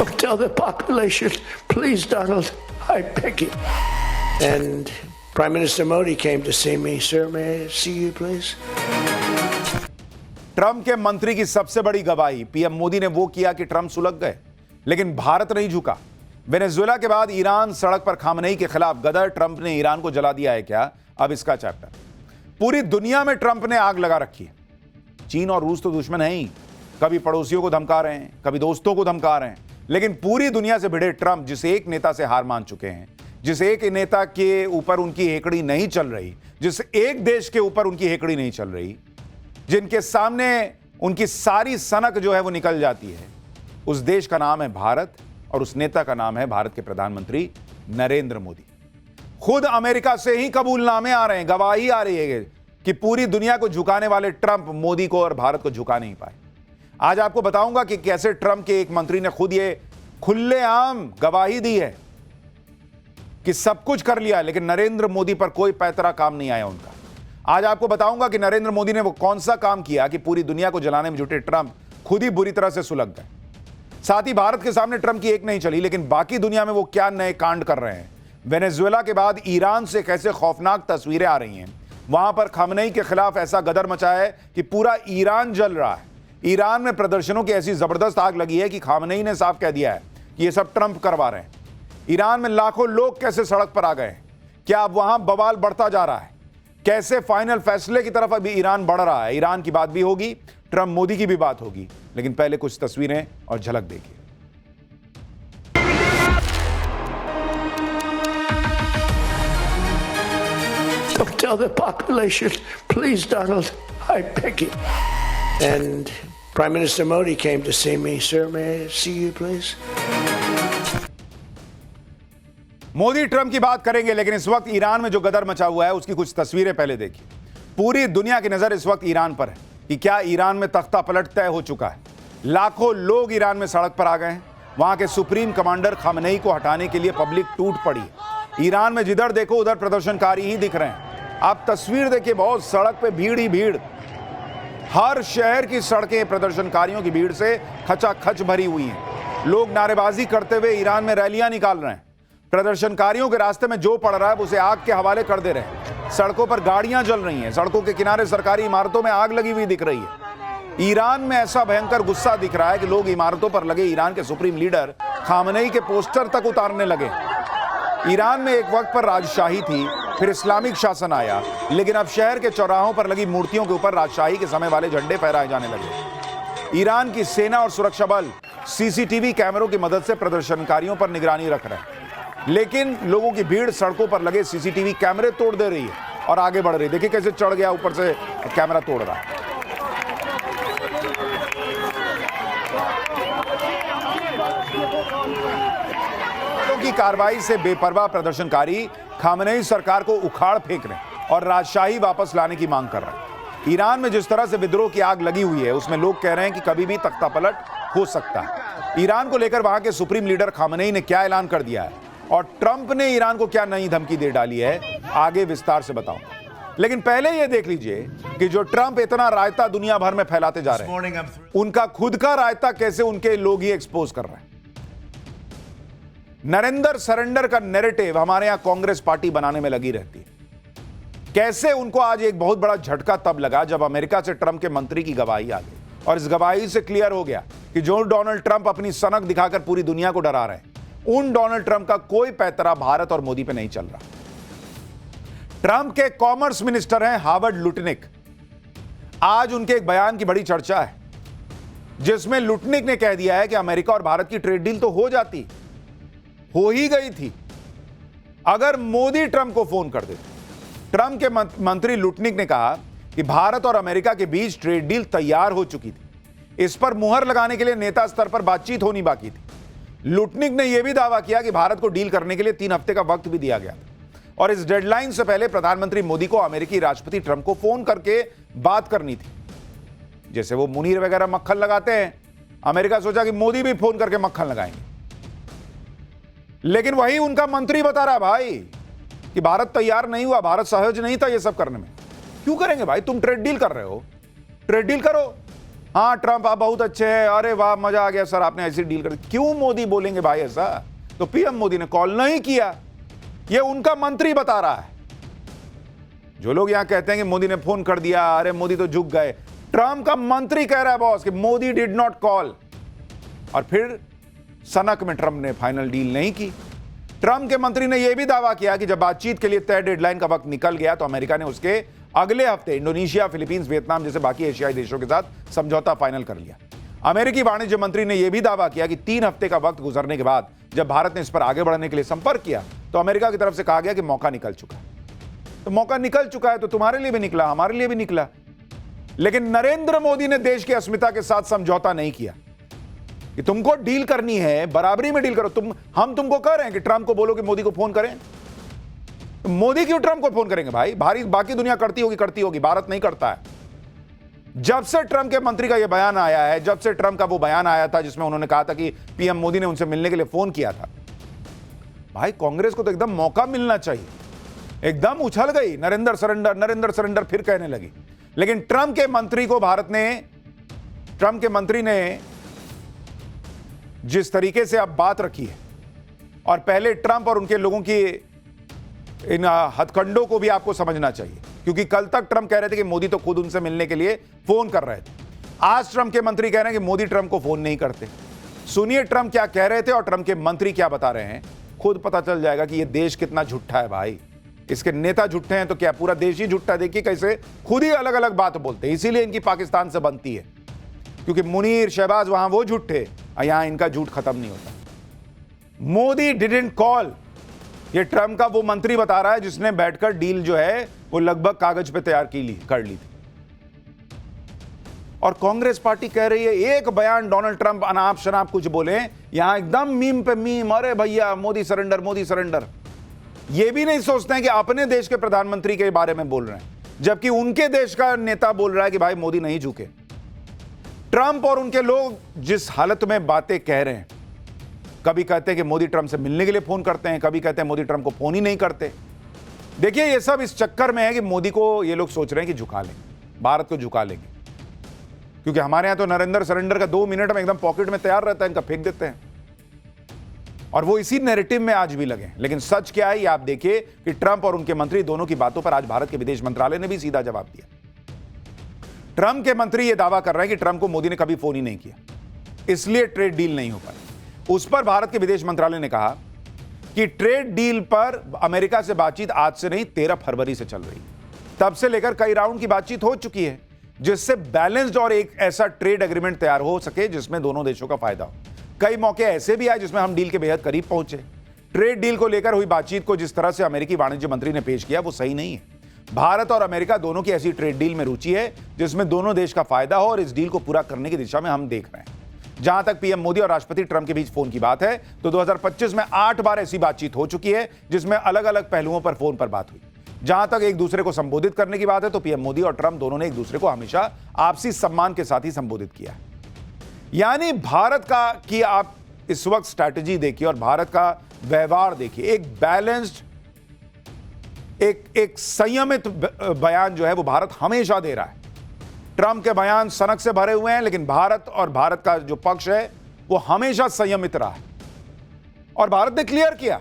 Don't tell the population, please, Donald, I beg you. And Prime Minister Modi came to see me. Sir, may I see you, please? Trump के मंत्री की सबसे बड़ी गवाही PM Modi ने वो किया कि ट्रंप सुलग गए, लेकिन भारत नहीं झुका। वेनेजुएला के बाद ईरान सड़क पर खामनेई के खिलाफ गदर ट्रंप ने ईरान को जला दिया है क्या? अब इसका चैप्टर। पूरी दुनिया में ट्रंप ने आग लगा रखी है। चीन और रूस तो दुश्मन है ही, कभी पड़ोसियों को धमका रहे हैं, कभी दोस्तों को धमका रहे हैं, लेकिन पूरी दुनिया से भिड़े ट्रंप, जिस एक नेता से हार मान चुके हैं, जिस एक नेता के ऊपर उनकी हेकड़ी नहीं चल रही, जिस एक देश के ऊपर उनकी हेकड़ी नहीं चल रही, जिनके सामने उनकी सारी सनक जो है वो निकल जाती है, उस देश का नाम है भारत और उस नेता का नाम है भारत के प्रधानमंत्री नरेंद्र मोदी। खुद अमेरिका से ही कबूलनामे आ रहे हैं, गवाही आ रही है कि पूरी दुनिया को झुकाने वाले ट्रंप मोदी को और भारत को झुका नहीं पाए। आज आपको बताऊंगा कि कैसे ट्रंप के एक मंत्री ने खुद ये खुलेआम गवाही दी है कि सब कुछ कर लिया, लेकिन नरेंद्र मोदी पर कोई पैतरा काम नहीं आया उनका। आज आपको बताऊंगा कि नरेंद्र मोदी ने वो कौन सा काम किया कि पूरी दुनिया को जलाने में जुटे ट्रंप खुद ही बुरी तरह से सुलग गए। साथ ही भारत के सामने ट्रंप की एक नहीं चली, लेकिन बाकी दुनिया में वो क्या नए कांड कर रहे हैं। वेनेजुएला के बाद ईरान से कैसे खौफनाक तस्वीरें आ रही हैं, वहां पर खामनेई के खिलाफ ऐसा गदर मचा है कि पूरा ईरान जल रहा है। ईरान में प्रदर्शनों की ऐसी जबरदस्त आग लगी है कि खामनेई ने साफ कह दिया है कि ये सब ट्रंप करवा रहे हैं। ईरान में लाखों लोग कैसे सड़क पर आ गए हैं, क्या अब वहां बवाल बढ़ता जा रहा है, कैसे फाइनल फैसले की तरफ अभी ईरान बढ़ रहा है। ईरान की बात भी होगी, ट्रंप मोदी की भी बात होगी, लेकिन पहले कुछ तस्वीरें और झलक देखिए। Don't tell the population, please, Donald, I beg you. And Prime Minister Modi came to see me. Sir, may I see you, please? Modi Trump की बात करेंगे, लेकिन इस वक्त ईरान में जो गदर मचा हुआ है उसकी कुछ तस्वीरें पहले देखिए। पूरी दुनिया की नजर इस वक्त ईरान पर है कि क्या ईरान में तख्ता पलट तय हो चुका है। लाखों लोग ईरान में सड़क पर आ गए हैं। वहां के सुप्रीम कमांडर खामनेई को हटाने के लिए पब्लिक टूट पड़ी है। ईरान में जिधर देखो उधर प्रदर्शनकारी ही दिख रहे हैं। आप तस्वीर देखिए, बहुत सड़क पे भीड़ ही भीड़। हर शहर की सड़कें प्रदर्शनकारियों की भीड़ से खचाखच भरी हुई हैं। लोग नारेबाजी करते हुए ईरान में रैलियां निकाल रहे हैं। प्रदर्शनकारियों के रास्ते में जो पड़ रहा है उसे आग के हवाले कर दे रहे हैं। सड़कों पर गाड़ियां जल रही हैं, सड़कों के किनारे सरकारी इमारतों में आग लगी हुई दिख रही है। ईरान में ऐसा भयंकर गुस्सा दिख रहा है कि लोग इमारतों पर लगे ईरान के सुप्रीम लीडर खामनेई के पोस्टर तक उतारने लगे। ईरान में एक वक्त पर राजशाही थी, फिर इस्लामिक शासन आया, लेकिन अब शहर के चौराहों पर लगी मूर्तियों के ऊपर राजशाही के समय वाले झंडे फहराए जाने लगे। ईरान की सेना और सुरक्षा बल सीसीटीवी कैमरों की मदद से प्रदर्शनकारियों पर निगरानी रख रहे हैं, लेकिन लोगों की भीड़ सड़कों पर लगे सीसीटीवी कैमरे तोड़ दे रही है और आगे बढ़ रही है। देखिए कैसे चढ़ गया ऊपर से, कैमरा तोड़ रहा है। की कार्रवाई से बेपरवाह प्रदर्शनकारी खामनेई सरकार को उखाड़ फेंक रहे हैं और राजशाही वापस लाने की मांग कर रहे हैं। ईरान में जिस तरह से विद्रोह की आग लगी हुई है, उसमें लोग कह रहे हैं कि कभी भी तख्तापलट हो सकता है। ईरान को लेकर वहां के सुप्रीम लीडर खामनेई ने क्या ऐलान कर दिया है और ट्रंप ने ईरान को क्या नई धमकी दे डाली है, आगे विस्तार से बताऊंगा। लेकिन पहले यह देख लीजिए कि जो ट्रंप इतना रायता दुनिया भर में फैलाते जा रहे हैं, उनका खुद का रायता कैसे उनके लोग ही एक्सपोज कर रहे हैं। नरेंद्र सरेंडर का नैरेटिव हमारे यहां कांग्रेस पार्टी बनाने में लगी रहती है। कैसे उनको आज एक बहुत बड़ा झटका तब लगा जब अमेरिका से ट्रंप के मंत्री की गवाही आ गई और इस गवाही से क्लियर हो गया कि जो डोनाल्ड ट्रंप अपनी सनक दिखाकर पूरी दुनिया को डरा रहे हैं, उन डोनाल्ड ट्रंप का कोई पैतरा भारत और मोदी पे नहीं चल रहा। ट्रंप के कॉमर्स मिनिस्टर हैं हावर्ड लुटनिक। आज उनके एक बयान की बड़ी चर्चा है, जिसमें लुटनिक ने कह दिया है कि अमेरिका और भारत की ट्रेड डील तो हो ही गई थी अगर मोदी ट्रंप को फोन कर देते। ट्रंप के मंत्री लुटनिक ने कहा कि भारत और अमेरिका के बीच ट्रेड डील तैयार हो चुकी थी, इस पर मुहर लगाने के लिए नेता स्तर पर बातचीत होनी बाकी थी। लुटनिक ने यह भी दावा किया कि भारत को डील करने के लिए 3 हफ्ते का वक्त भी दिया गया था और इस डेडलाइन से पहले प्रधानमंत्री मोदी को अमेरिकी राष्ट्रपति ट्रंप को फोन करके बात करनी थी। जैसे वो मुनीर वगैरह मक्खन लगाते हैं, अमेरिका सोचा कि मोदी भी फोन करके मक्खन लगाएंगे। लेकिन वही उनका मंत्री बता रहा है भाई कि भारत तैयार नहीं हुआ, भारत सहज नहीं था ये सब करने में। क्यों करेंगे भाई, तुम ट्रेड डील कर रहे हो, ट्रेड डील करो। हाँ ट्रंप आप बहुत अच्छे हैं, अरे वाह मजा आ गया सर आपने ऐसी डील कर दी। क्यों मोदी बोलेंगे भाई ऐसा? तो पीएम मोदी ने कॉल नहीं किया, ये उनका मंत्री बता रहा है। जो लोग यहां कहते हैं कि मोदी ने फोन कर दिया, अरे मोदी तो झुक गए, ट्रंप का मंत्री कह रहा है बॉस कि मोदी डिड नॉट कॉल। और फिर सनक में ट्रंप ने फाइनल डील नहीं की। ट्रंप के मंत्री ने यह भी दावा किया कि जब बातचीत के लिए तय डेडलाइन का वक्त निकल गया तो अमेरिका ने उसके अगले हफ्ते इंडोनेशिया, फिलीपींस, वियतनाम जैसे बाकी एशियाई देशों के साथ समझौता फाइनल कर लिया। अमेरिकी वाणिज्य मंत्री ने यह भी दावा किया कि 3 हफ्ते का वक्त गुजरने के बाद जब भारत ने इस पर आगे बढ़ने के लिए संपर्क किया तो अमेरिका की तरफ से कहा गया कि मौका निकल चुका है। तो मौका निकल चुका है तो तुम्हारे लिए भी निकला, हमारे लिए भी निकला। लेकिन नरेंद्र मोदी ने देश की अस्मिता के साथ समझौता नहीं किया कि तुमको डील करनी है, बराबरी में डील करो। हम तुमको कह रहे हैं कि ट्रंप को बोलो कि मोदी को फोन करें, तो मोदी क्यों ट्रंप को फोन करेंगे भाई? बाकी दुनिया करती होगी, भारत नहीं करता है। जब से ट्रंप के मंत्री का यह बयान आया है, जब से ट्रंप का वो बयान आया था जिसमें उन्होंने कहा था कि पीएम मोदी ने उनसे मिलने के लिए फोन किया था, भाई कांग्रेस को तो एकदम मौका मिलना चाहिए। एकदम उछल गई, नरेंद्र सरेंडर फिर कहने लगी। लेकिन ट्रंप के मंत्री ने जिस तरीके से अब बात रखी है, और पहले ट्रंप और उनके लोगों की इन हथकंडों को भी आपको समझना चाहिए, क्योंकि कल तक ट्रंप कह रहे थे कि मोदी तो खुद उनसे मिलने के लिए फोन कर रहे थे। आज ट्रंप के मंत्री कह रहे हैं कि मोदी ट्रंप को फोन नहीं करते। सुनिए ट्रंप क्या कह रहे थे और ट्रंप के मंत्री क्या बता रहे हैं, खुद पता चल जाएगा कि यह देश कितना झूठा है भाई। इसके नेता झूठे हैं तो क्या पूरा देश ही झूठा? देखिए कैसे खुद ही अलग अलग बात बोलते हैं। इसीलिए इनकी पाकिस्तान से बनती है, क्योंकि मुनीर, शहबाज वहां वो झूठे, यहां इनका झूठ खत्म नहीं होता। मोदी डिडंट कॉल, ये ट्रंप का वो मंत्री बता रहा है जिसने बैठकर डील जो है वो लगभग कागज पे तैयार कर ली थी। और कांग्रेस पार्टी कह रही है एक बयान डोनाल्ड ट्रंप अनाप शनाप कुछ बोले, यहां एकदम मीम पे मीम, अरे भैया मोदी सरेंडर। ये भी नहीं सोचते हैं कि अपने देश के प्रधानमंत्री के बारे में बोल रहे हैं, जबकि उनके देश का नेता बोल रहा है कि भाई मोदी नहीं झुके। ट्रंप और उनके लोग जिस हालत में बातें कह रहे हैं, कभी कहते हैं कि मोदी ट्रंप से मिलने के लिए फोन करते हैं, कभी कहते हैं मोदी ट्रंप को फोन ही नहीं करते। देखिए ये सब इस चक्कर में है कि मोदी को ये लोग सोच रहे हैं कि झुका लेंगे, भारत को झुका लेंगे, क्योंकि हमारे यहां तो नरेंद्र सरेंडर का 2 मिनट में एकदम पॉकेट में तैयार रहता है, इनका फेंक देते हैं। और वो इसी नैरेटिव में आज भी लगे। लेकिन सच क्या है ये आप देखिए कि ट्रंप और उनके मंत्री दोनों की बातों पर आज भारत के विदेश मंत्रालय ने भी सीधा जवाब दिया। ट्रंप के मंत्री ये दावा कर रहे हैं कि ट्रंप को मोदी ने कभी फोन ही नहीं किया, इसलिए ट्रेड डील नहीं हो पाई। उस पर भारत के विदेश मंत्रालय ने कहा कि ट्रेड डील पर अमेरिका से बातचीत आज से नहीं 13 फरवरी से चल रही, तब से लेकर कई राउंड की बातचीत हो चुकी है, जिससे बैलेंस्ड और एक ऐसा ट्रेड एग्रीमेंट तैयार हो सके जिसमें दोनों देशों का फायदा हो। कई मौके ऐसे भी आए जिसमें हम डील के बेहद करीब पहुंचे। ट्रेड डील को लेकर हुई बातचीत को जिस तरह से अमेरिकी वाणिज्य मंत्री ने पेश किया वो सही नहीं है। भारत और अमेरिका दोनों की ऐसी ट्रेड डील में रुचि है जिसमें दोनों देश का फायदा हो, और इस डील को पूरा करने की दिशा में हम देख रहे हैं। जहां तक पीएम मोदी और राष्ट्रपति ट्रंप के बीच फोन की बात है तो 2025 में 8 बार ऐसी बातचीत हो चुकी है जिसमें अलग अलग पहलुओं पर फोन पर बात हुई। जहां तक एक दूसरे को संबोधित करने की बात है तो पीएम मोदी और ट्रंप दोनों ने एक दूसरे को हमेशा आपसी सम्मान के साथ ही संबोधित किया है। यानी भारत का कि आप इस वक्त स्ट्रैटेजी देखिए और भारत का व्यवहार देखिए, एक बैलेंस्ड, एक संयमित बयान जो है वो भारत हमेशा दे रहा है। ट्रंप के बयान सनक से भरे हुए हैं, लेकिन भारत और भारत का जो पक्ष है वो हमेशा संयमित रहा है, और भारत ने क्लियर किया।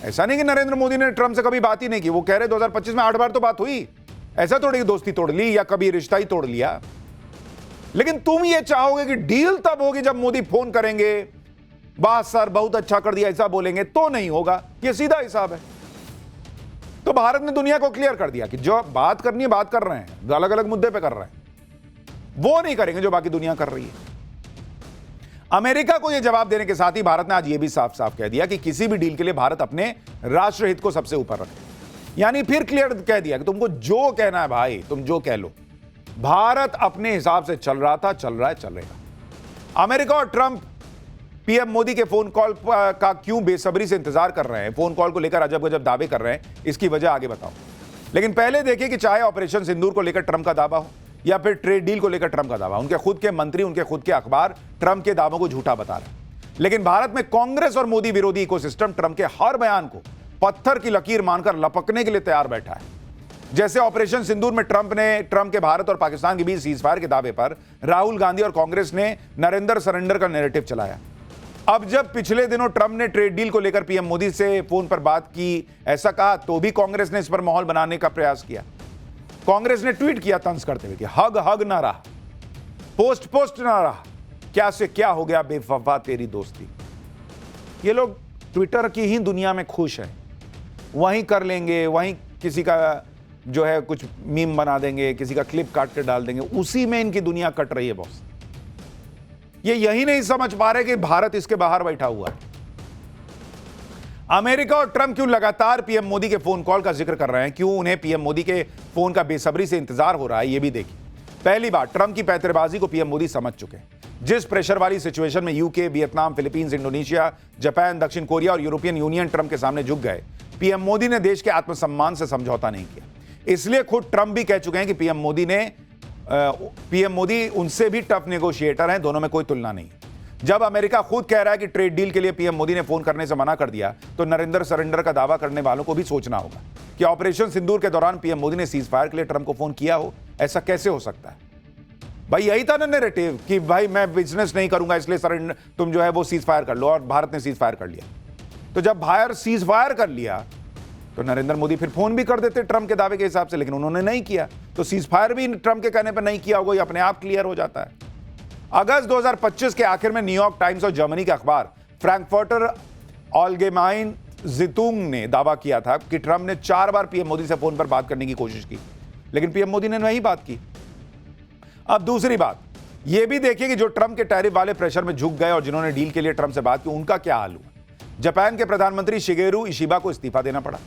ऐसा नहीं कि नरेंद्र मोदी ने ट्रंप से कभी बात ही नहीं की। वो कह रहे 2025 में 8 बार तो बात हुई, ऐसा थोड़ी कि दोस्ती तोड़ ली या कभी रिश्ता ही तोड़ लिया। लेकिन तुम ये चाहोगे कि डील तब होगी जब मोदी फोन करेंगे, बस सर बहुत अच्छा कर दिया ऐसा बोलेंगे, तो नहीं होगा। ये सीधा हिसाब है। तो भारत ने दुनिया को क्लियर कर दिया कि जो बात करनी है बात कर रहे हैं, अलग अलग मुद्दे पे कर रहे हैं, वो नहीं करेंगे जो बाकी दुनिया कर रही है। अमेरिका को यह जवाब देने के साथ ही भारत ने आज यह भी साफ साफ कह दिया कि किसी भी डील के लिए भारत अपने राष्ट्र हित को सबसे ऊपर रखे। यानी फिर क्लियर कह दिया कि तुमको जो कहना है भाई तुम जो कह लो, भारत अपने हिसाब से चल रहा था, चल रहा है, चलेगा। अमेरिका और ट्रंप पीएम मोदी के फोन कॉल का क्यों बेसब्री से इंतजार कर रहे हैं, फोन कॉल को लेकर अजब गजब दावे कर रहे हैं, इसकी वजह आगे बताओ। लेकिन पहले देखिए कि चाहे ऑपरेशन सिंदूर को लेकर ट्रंप का दावा हो या फिर ट्रेड डील को लेकर ट्रंप का दावा, उनके खुद के मंत्री, उनके खुद के अखबार ट्रंप के दावों को झूठा बता रहे हैं। लेकिन भारत में कांग्रेस और मोदी विरोधी इकोसिस्टम ट्रंप के हर बयान को पत्थर की लकीर मानकर लपकने के लिए तैयार बैठा है। जैसे ऑपरेशन सिंदूर में ट्रंप के भारत और पाकिस्तान के बीच सीजफायर के दावे पर राहुल गांधी और कांग्रेस ने नरेंद्र सरेंडर का नैरेटिव चलाया। अब जब पिछले दिनों ट्रंप ने ट्रेड डील को लेकर पीएम मोदी से फोन पर बात की, ऐसा कहा, तो भी कांग्रेस ने इस पर माहौल बनाने का प्रयास किया। कांग्रेस ने ट्वीट किया तंज करते हुए कि हग ना रहा, पोस्ट ना रहा, क्या से क्या हो गया बेवफा तेरी दोस्ती। ये लोग ट्विटर की ही दुनिया में खुश हैं, वहीं कर लेंगे, वहीं किसी का जो है कुछ मीम बना देंगे, किसी का क्लिप काट के डाल देंगे, उसी में इनकी दुनिया कट रही है बॉस। ये यही नहीं समझ पा रहे कि भारत इसके बाहर बैठा हुआ है। अमेरिका और ट्रंप क्यों लगातार पीएम मोदी के फोन कॉल का जिक्र कर रहे हैं, क्यों उन्हें पीएम मोदी के फोन का बेसब्री से इंतजार हो रहा है, ये भी देखिए। पहली बात, ट्रंप की पैंतरेबाजी को पीएम मोदी समझ चुके हैं। जिस प्रेशर वाली सिचुएशन में UK, Vietnam, Philippines, Indonesia, Japan, दक्षिण कोरिया और यूरोपियन यूनियन ट्रंप के सामने झुक गए, पीएम मोदी ने देश के आत्मसम्मान से समझौता नहीं किया। इसलिए खुद ट्रंप भी कह चुके हैं कि पीएम मोदी उनसे भी टफ नेगोशिएटर हैं, दोनों में कोई तुलना नहीं। जब अमेरिका खुद कह रहा है कि ट्रेड डील के लिए पीएम मोदी ने फोन करने से मना कर दिया, तो नरेंद्र सरेंडर का दावा करने वालों को भी सोचना होगा कि ऑपरेशन सिंदूर के दौरान पीएम मोदी ने सीज फायर के लिए ट्रंप को फोन किया हो। ऐसा कैसे हो सकता है भाई? यही था ना नैरेटिव कि भाई मैं बिजनेस नहीं करूंगा, इसलिए सरेंडर तुम जो है वो सीज फायर कर लो, और भारत ने सीज फायर कर लिया। तो जब भारत सीज फायर कर लिया तो नरेंद्र मोदी फिर फोन भी कर देते ट्रंप के दावे के हिसाब से, लेकिन उन्होंने नहीं किया, तो सीज फायर भी ट्रंप के कहने पर नहीं किया होगा, ये अपने आप क्लियर हो जाता है। अगस्त 2025 के आखिर में न्यूयॉर्क टाइम्स और जर्मनी के अखबार फ्रैंकफर्टर ऑलगेमाइन ज़ितुंग ने दावा किया था कि ट्रंप ने 4 बार पीएम मोदी से फोन पर बात करने की कोशिश की, लेकिन पीएम मोदी ने नहीं बात की। अब दूसरी बात यह भी देखिए कि जो ट्रंप के टैरिफ वाले प्रेशर में झुक गए और जिन्होंने डील के लिए ट्रंप से बात की, उनका क्या हाल हुआ। जापान के प्रधानमंत्री शिगेरू इशिबा को इस्तीफा देना पड़ा।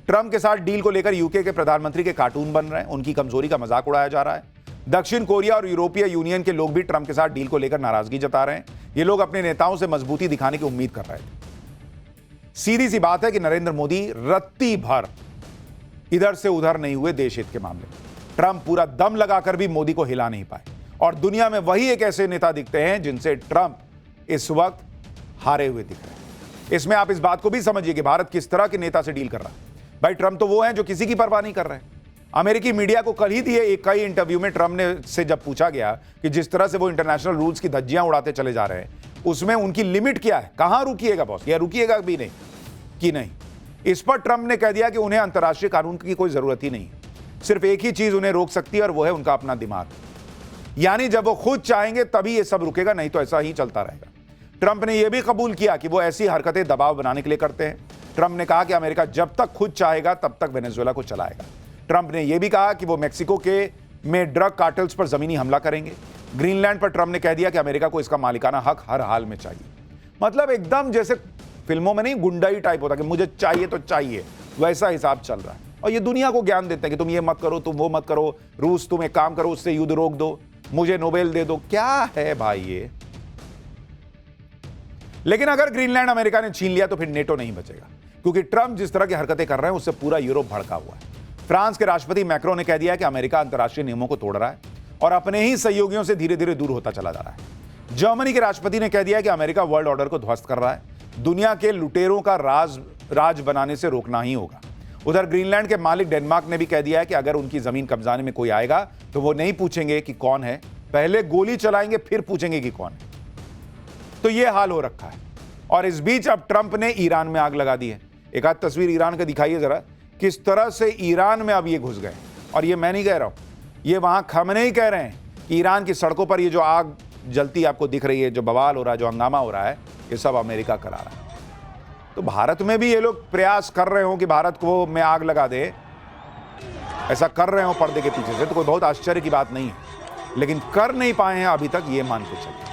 ट्रंप के साथ डील को लेकर यूके के प्रधानमंत्री के कार्टून बन रहे हैं, उनकी कमजोरी का मजाक उड़ाया जा रहा है। दक्षिण कोरिया और यूरोपीय यूनियन के लोग भी ट्रंप के साथ डील को लेकर नाराजगी जता रहे हैं। ये लोग अपने नेताओं से मजबूती दिखाने की उम्मीद कर रहे थे। सीधी सी बात है कि नरेंद्र मोदी रत्ती भर इधर से उधर नहीं हुए देश हित के मामले में। ट्रंप पूरा दम लगाकर भी मोदी को हिला नहीं पाए, और दुनिया में वही एक ऐसे नेता दिखते हैं जिनसे ट्रंप इस वक्त हारे हुए दिख रहे हैं। इसमें आप इस बात को भी समझिए कि भारत किस तरह के नेता से डील कर रहा है। भाई ट्रंप तो वो हैं जो किसी की परवाह नहीं कर रहे हैं। अमेरिकी मीडिया को कल ही दिए एक कई इंटरव्यू में ट्रंप ने से जब पूछा गया कि जिस तरह से वो इंटरनेशनल रूल्स की धज्जियां उड़ाते चले जा रहे हैं, उसमें उनकी लिमिट क्या है, कहां रुकिएगा बॉस, या रुकिएगा भी नहीं कि नहीं। इस पर ट्रंप ने कह दिया कि उन्हें अंतर्राष्ट्रीय कानून की कोई जरूरत ही नहीं, सिर्फ एक ही चीज उन्हें रोक सकती है और वो है उनका अपना दिमाग। यानी जब वो खुद चाहेंगे तभी ये सब रुकेगा, नहीं तो ऐसा ही चलता रहेगा। ट्रंप ने यह भी कबूल किया कि वो ऐसी हरकतें दबाव बनाने के लिए करते हैं। ट्रंप ने कहा कि अमेरिका जब तक खुद चाहेगा तब तक वेनेजुएला को चलाएगा। ट्रंप ने यह भी कहा कि वो मेक्सिको में ड्रग कार्टेल्स पर जमीनी हमला करेंगे। ग्रीनलैंड पर ट्रंप ने कह दिया कि अमेरिका को इसका मालिकाना हक हर हाल में चाहिए। मतलब एकदम जैसे फिल्मों में नहीं गुंडाई टाइप होता कि मुझे चाहिए तो चाहिए, वैसा हिसाब चल रहा है। और ये दुनिया को ज्ञान देते हैं कि तुम ये मत करो, तुम वो मत करो, रूस तुम एक काम करो, उससे युद्ध रोक दो, मुझे नोबेल दे दो। क्या है भाई ये? लेकिन अगर ग्रीनलैंड अमेरिका ने छीन लिया तो फिर नेटो नहीं बचेगा, क्योंकि ट्रंप जिस तरह की हरकतें कर रहे हैं उससे पूरा यूरोप भड़का हुआ है। फ्रांस के राष्ट्रपति मैक्रो ने कह दिया कि अमेरिका अंतर्राष्ट्रीय नियमों को तोड़ रहा है और अपने ही सहयोगियों से धीरे धीरे दूर होता चला जा रहा है। जर्मनी के राष्ट्रपति ने कह दिया कि अमेरिका वर्ल्ड ऑर्डर को ध्वस्त कर रहा है, दुनिया के लुटेरों का राज बनाने से रोकना ही होगा। उधर ग्रीनलैंड के मालिक डेनमार्क ने भी कह दिया है कि अगर उनकी जमीन कब्जाने में कोई आएगा तो वो नहीं पूछेंगे कि कौन है, पहले गोली चलाएंगे फिर पूछेंगे कि कौन है। तो ये हाल हो रखा है। और इस बीच अब ट्रंप ने ईरान में आग लगा दी है। एक आध तस्वीर ईरान का दिखाइए जरा, किस तरह से ईरान में अब ये घुस गए। और ये मैं नहीं कह रहा हूं, ये वहां खमनेई ही कह रहे हैं कि ईरान की सड़कों पर ये जो आग जलती आपको दिख रही है, जो बवाल हो रहा है, जो हंगामा हो रहा है, ये सब अमेरिका करा रहा है। तो भारत में भी ये लोग प्रयास कर रहे हो कि भारत को में आग लगा दे, ऐसा कर रहे हो पर्दे के पीछे से, तो कोई बहुत आश्चर्य की बात नहीं है, लेकिन कर नहीं पाए हैं अभी तक, ये मान के चलिए।